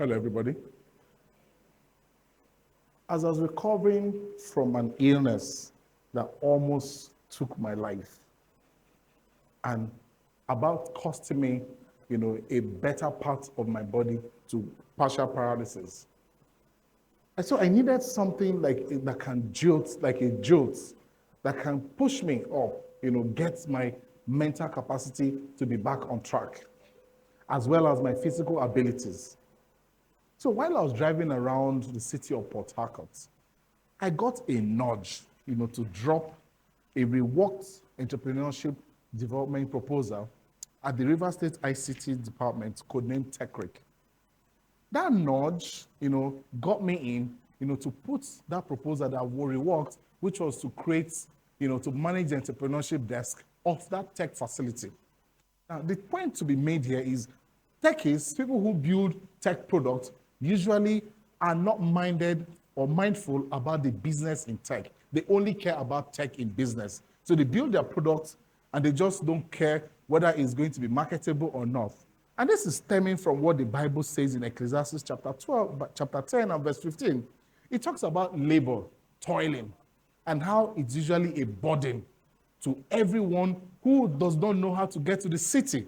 Hello, everybody. As I was recovering from an illness that almost took my life and about costing me, a better part of my body to partial paralysis, I needed something that can jolt, like a jolt, that can push me up, get my mental capacity to be back on track, as well as my physical abilities. So while I was driving around the city of Port Harcourt, I got a nudge, to drop a reworked entrepreneurship development proposal at the River State ICT department, codenamed Tecky. That nudge, got me in, to put that proposal that was reworked, which was to create, to manage the entrepreneurship desk of that tech facility. Now, the point to be made here is techies, people who build tech products, usually are not minded or mindful about the business in tech. They only care about tech in business. So they build their products and they just don't care whether it's going to be marketable or not. And this is stemming from what the Bible says in Ecclesiastes chapter 10 and verse 15. It talks about labor, toiling, and how it's usually a burden to everyone who does not know how to get to the city.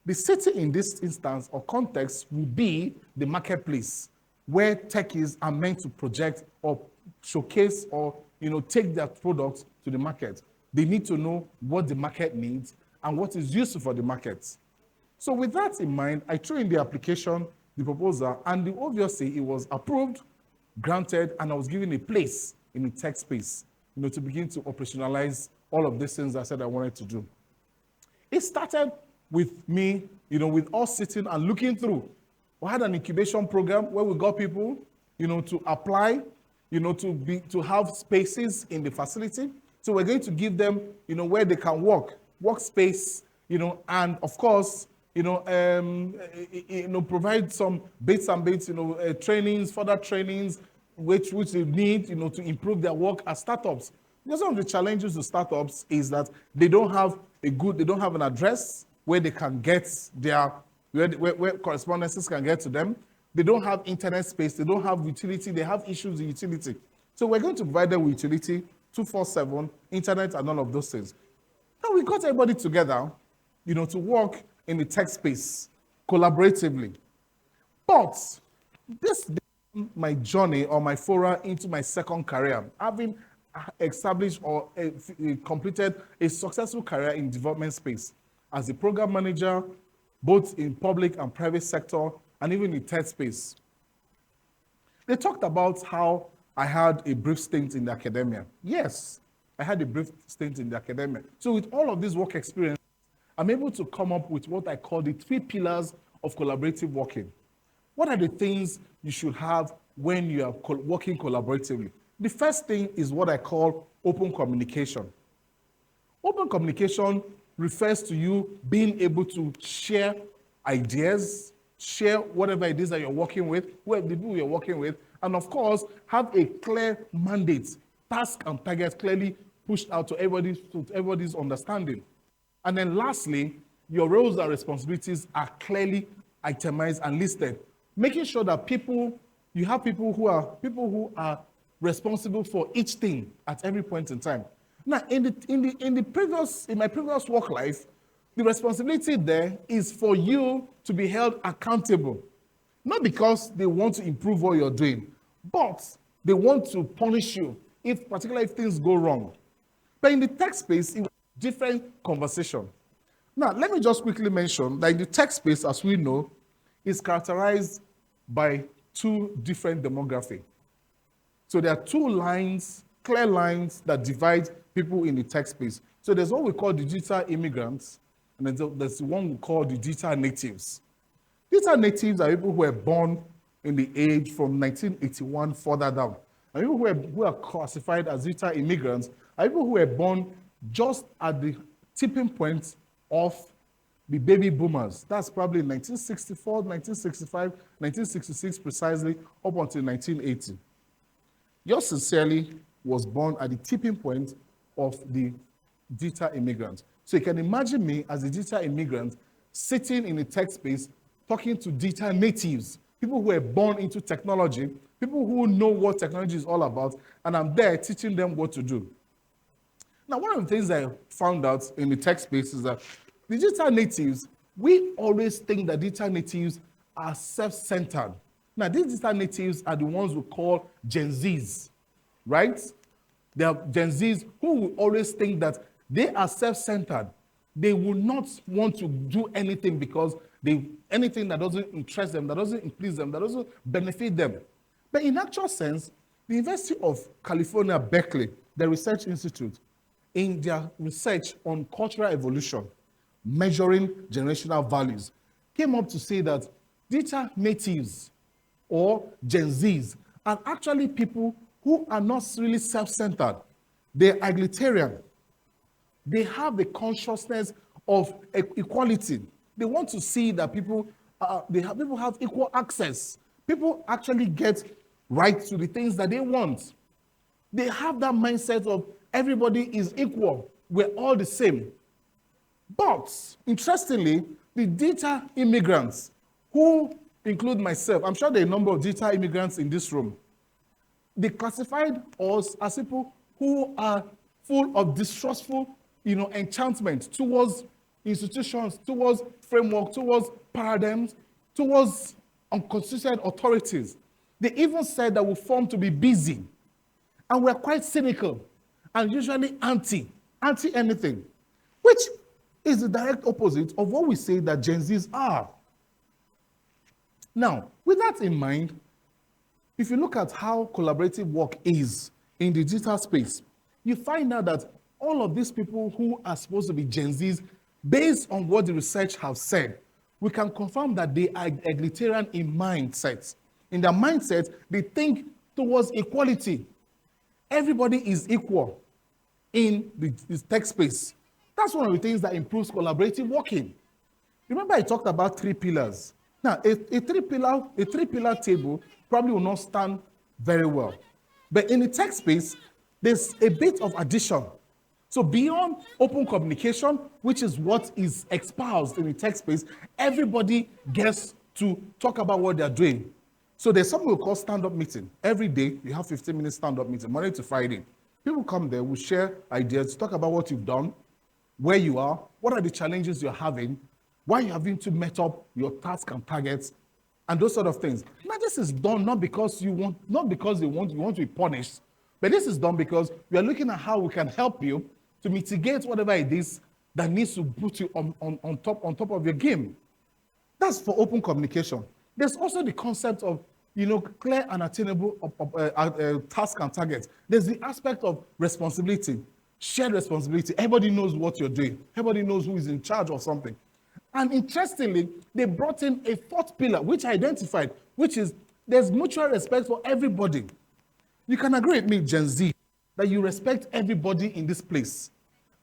The city in this instance or context will be the marketplace where techies are meant to project or showcase or take their products to the market. They need to know what the market needs and what is useful for the market. So with that in mind, I threw in the application, the proposal, and obviously it was approved, granted, and I was given a place in the tech space, to begin to operationalize all of these things I said I wanted to do. It started with me, with us sitting and looking through. We had an incubation program where we got people, to apply, to have spaces in the facility. So we're going to give them, where they can workspace, and of course, provide some bits and bits, trainings, further trainings, which they need, to improve their work as startups. Because one of the challenges to startups is that they don't have an address where they can get where correspondences can get to them. They don't have internet space. They don't have utility. They have issues with utility. So we're going to provide them with utility, 24/7, internet, and all of those things. Now we got everybody together, to work in the tech space collaboratively. But this became my journey or my foray into my second career, having established or completed a successful career in development space as a program manager, both in public and private sector, and even in tech space. They talked about how I had a brief stint in the academia. Yes, I had a brief stint in the academia. So with all of this work experience, I'm able to come up with what I call the 3 pillars of collaborative working. What are the things you should have when you are working collaboratively? The first thing is what I call open communication. Open communication refers to you being able to share ideas, share whatever it is that you're working with, who the people you're working with, and of course, have a clear mandate, task and targets clearly pushed out to everybody's understanding. And then lastly, your roles and responsibilities are clearly itemized and listed, making sure that you have people who are responsible for each thing at every point in time. Now, in my previous work life, the responsibility there is for you to be held accountable. Not because they want to improve what you're doing, but they want to punish you, particularly if things go wrong. But in the tech space, it was a different conversation. Now, let me just quickly mention that in the tech space, as we know, is characterized by 2 different demographics. So there are 2 clear lines that divide people in the tech space. So there's what we call the digital immigrants, and then there's the one we call the digital natives. Digital natives are people who were born in the age from 1981 further down. And people who are classified as digital immigrants are people who were born just at the tipping point of the baby boomers. That's probably 1964, 1965, 1966 precisely, up until 1980. Yours sincerely was born at the tipping point of the digital immigrant. So you can imagine me as a digital immigrant sitting in a tech space talking to digital natives people who are born into technology, people who know what technology is all about, and I'm there teaching them what to do. Now, one of the things I found out in the tech space is that digital natives, we always think that digital natives are self-centered. Now, these digital natives are the ones we call Gen Zs, right? They are Gen Zs who will always think that they are self-centered. They will not want to do anything because anything that doesn't interest them, that doesn't please them, that doesn't benefit them. But in actual sense, the University of California, Berkeley, the research institute, in their research on cultural evolution, measuring generational values, came up to say that digital natives or Gen Zs are actually people who are not really self-centered. They're egalitarian. They have the consciousness of equality. They want to see that people have equal access. People actually get right to the things that they want. They have that mindset of everybody is equal. We're all the same. But interestingly, the digital immigrants, who include myself, I'm sure there are a number of digital immigrants in this room, they classified us as people who are full of distrustful, enchantment towards institutions, towards framework, towards paradigms, towards unconstituted authorities. They even said that we're formed to be busy, and we're quite cynical, and usually anti anything, which is the direct opposite of what we say that Gen Zs are. Now, with that in mind, if you look at how collaborative work is in the digital space, you find out that all of these people who are supposed to be Gen Zs, based on what the research has said, we can confirm that they are egalitarian in mindset. In their mindset, they think towards equality. Everybody is equal in the tech space. That's one of the things that improves collaborative working. Remember I talked about 3 pillars. Now, a three-pillar table probably will not stand very well. But in the tech space, there's a bit of addition. So beyond open communication, which is what is espoused in the tech space, everybody gets to talk about what they're doing. So there's something we call stand-up meeting. Every day, you have 15-minute stand-up meeting, Monday to Friday. People come there, will share ideas, talk about what you've done, where you are, what are the challenges you're having, why you having to met up your tasks and targets, and those sort of things. Now, this is done not because you want to be punished, but this is done because we are looking at how we can help you to mitigate whatever it is that needs to put you on top of your game. That's for open communication. There's also the concept of clear and attainable tasks and targets. There's the aspect of responsibility, shared responsibility. Everybody knows what you're doing. Everybody knows who is in charge of something. And interestingly, they brought in a 4th pillar, which I identified, which is there's mutual respect for everybody. You can agree with me, Gen Z, that you respect everybody in this place.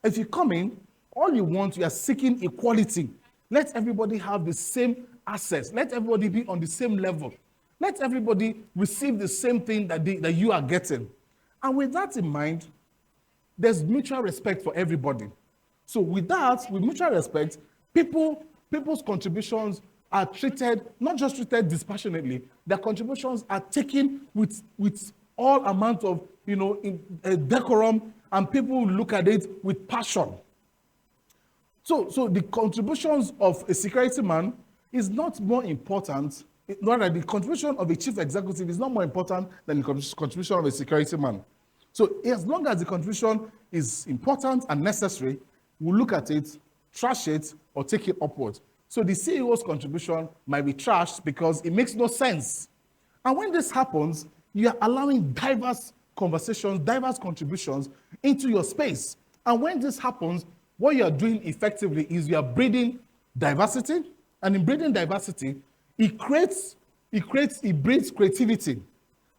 If you come in, all you are seeking equality. Let everybody have the same access. Let everybody be on the same level. Let everybody receive the same thing that you are getting. And with that in mind, there's mutual respect for everybody. So with mutual respect, people's contributions are not just treated dispassionately, their contributions are taken with all amount of decorum, and people look at it with passion. So the contributions of a security man is not more important, rather the contribution of a chief executive is not more important than the contribution of a security man. So as long as the contribution is important and necessary, we'll look at it, trash it, or take it upwards. So the CEO's contribution might be trashed because it makes no sense. And when this happens, you are allowing diverse conversations, diverse contributions into your space. And when this happens, what you are doing effectively is you are breeding diversity. And in breeding diversity, it breeds creativity.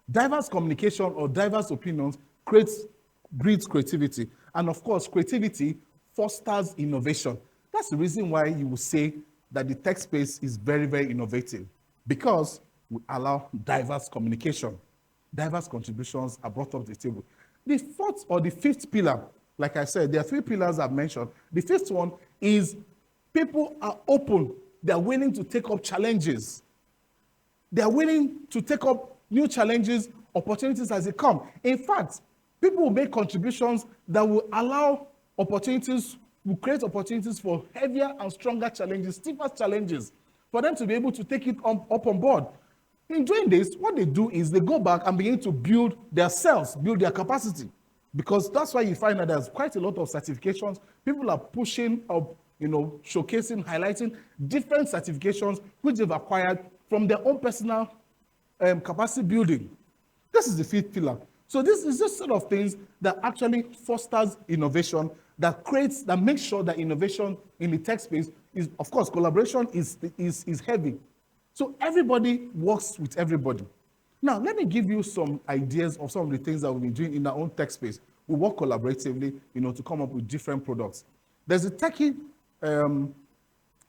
Diverse communication or diverse opinions breeds creativity. And of course, creativity fosters innovation. That's the reason why you will say that the tech space is very, very innovative, because we allow diverse communication. Diverse contributions are brought up to the table. The 4th or the 5th pillar, like I said, there are 3 pillars I've mentioned. The 5th one is people are open. They're willing to take up challenges. They are willing to take up new challenges, opportunities as they come. In fact, people will make contributions that will allow opportunities, will create opportunities for heavier and stronger challenges, stiffer challenges, for them to be able to take it up on board. In doing this, what they do is they go back and begin to build their selves, build their capacity. Because that's why you find that there's quite a lot of certifications. People are pushing up, showcasing, highlighting different certifications which they've acquired from their own personal capacity building. This is the fifth pillar. So this is just sort of things that actually fosters innovation, that makes sure that innovation in the tech space is, of course, collaboration is heavy. So everybody works with everybody. Now, let me give you some ideas of some of the things that we've been doing in our own tech space. We work collaboratively, to come up with different products. There's a Tecky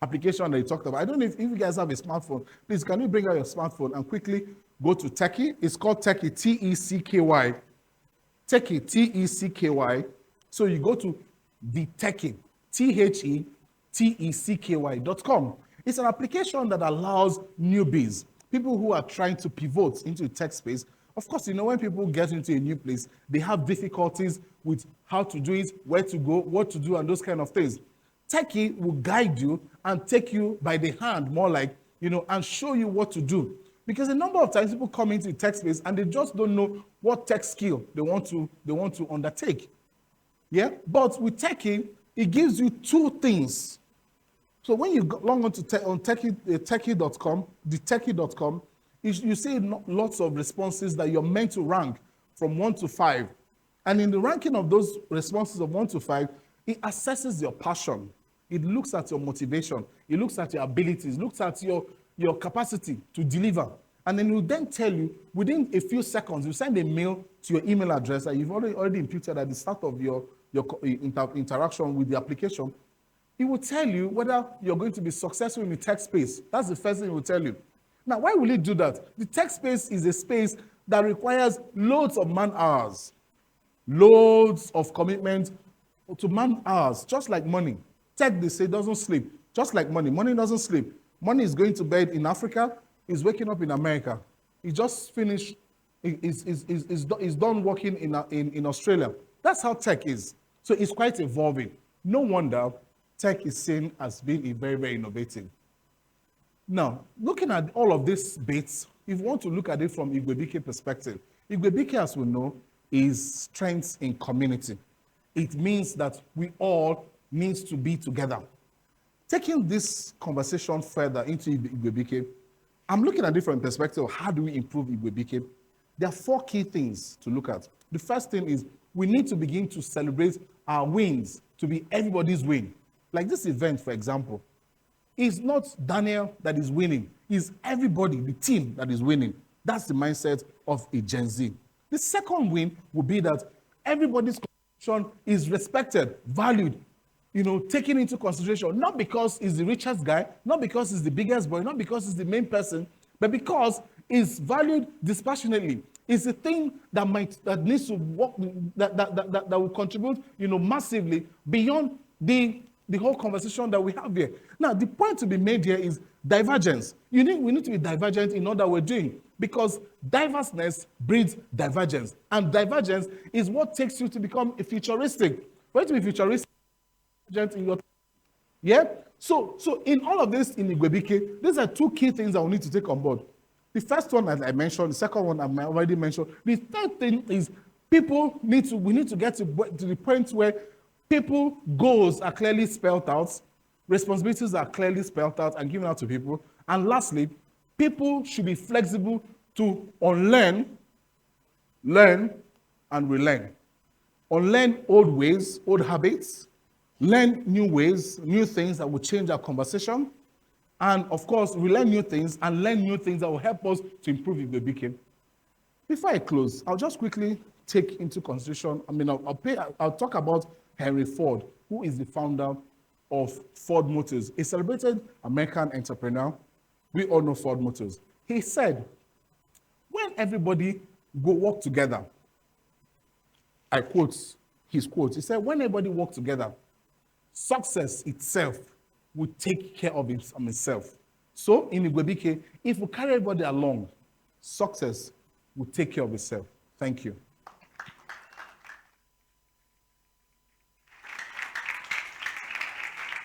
application that you talked about. I don't know if you guys have a smartphone. Please, can you bring out your smartphone and quickly go to Tecky? It's called Tecky, T-E-C-K-Y. Tecky, T-E-C-K-Y. So you go to the Tecky, TheTecky.com. It's an application that allows newbies, people who are trying to pivot into the tech space. Of course, when people get into a new place, they have difficulties with how to do it, where to go, what to do, and those kind of things. Tecky will guide you and take you by the hand, more like, and show you what to do. Because a number of times people come into the tech space and they just don't know what tech skill they want to undertake. Yeah? But with Tecky, it gives you two things. So when you log on to Tecky.com, the Tecky.com, you see lots of responses that you're meant to rank from 1 to 5. And in the ranking of those responses of 1 to 5, it assesses your passion. It looks at your motivation. It looks at your abilities. It looks at your capacity to deliver. And then it will then tell you, within a few seconds, you send a mail to your email address that you've already imputed at the start of your interaction with the application. It will tell you whether you're going to be successful in the tech space. That's the first thing it will tell you. Now, why will it do that? The tech space is a space that requires loads of man hours, loads of commitment to man hours, just like money. Tech, they say, doesn't sleep, just like money. Money doesn't sleep. Money is going to bed in Africa, is waking up in America. He just finished, is done working in Australia. That's how tech is. So it's quite evolving. No wonder tech is seen as being very, very innovative. Now, looking at all of these bits, if you want to look at it from Igwebike perspective, Igwebike, as we know, is strength in community. It means that we all need to be together. Taking this conversation further into Igwebike, I'm looking at it from a perspective of how do we improve Igwebike. There are 4 key things to look at. The first thing is we need to begin to celebrate our wins to be everybody's win. Like this event, for example, it's not Daniel that is winning. It's everybody, the team, that is winning. That's the mindset of a Gen Z. The second win will be that everybody's contribution is respected, valued, taken into consideration, not because he's the richest guy, not because he's the biggest boy, not because he's the main person, but because he's valued dispassionately. It's a thing that needs to work, that will contribute, massively beyond the whole conversation that we have here. Now, the point to be made here is divergence. We need to be divergent in all that we're doing, because diverseness breeds divergence. And divergence is what takes you to become a futuristic. For you to be futuristic, in your, yeah? So in all of this in Igwebike, these are 2 key things that we need to take on board. The first one, as I mentioned, the second one I already mentioned. The third thing is we need to get to the point where people goals are clearly spelled out, responsibilities are clearly spelled out and given out to people. And lastly, people should be flexible to unlearn, learn, and relearn. Unlearn old ways, old habits, learn new ways, new things that will change our conversation, and of course, relearn new things and learn new things that will help us to improve Igwebike. Before I close, I'll just quickly take into consideration, I'll talk about Henry Ford, who is the founder of Ford Motors, a celebrated American entrepreneur. We all know Ford Motors. He said, when everybody go work together, I quote his quote, he said, when everybody work together, success itself will take care of itself. So in Igwebike, if we carry everybody along, success will take care of itself. Thank you.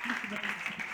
Thank you very much.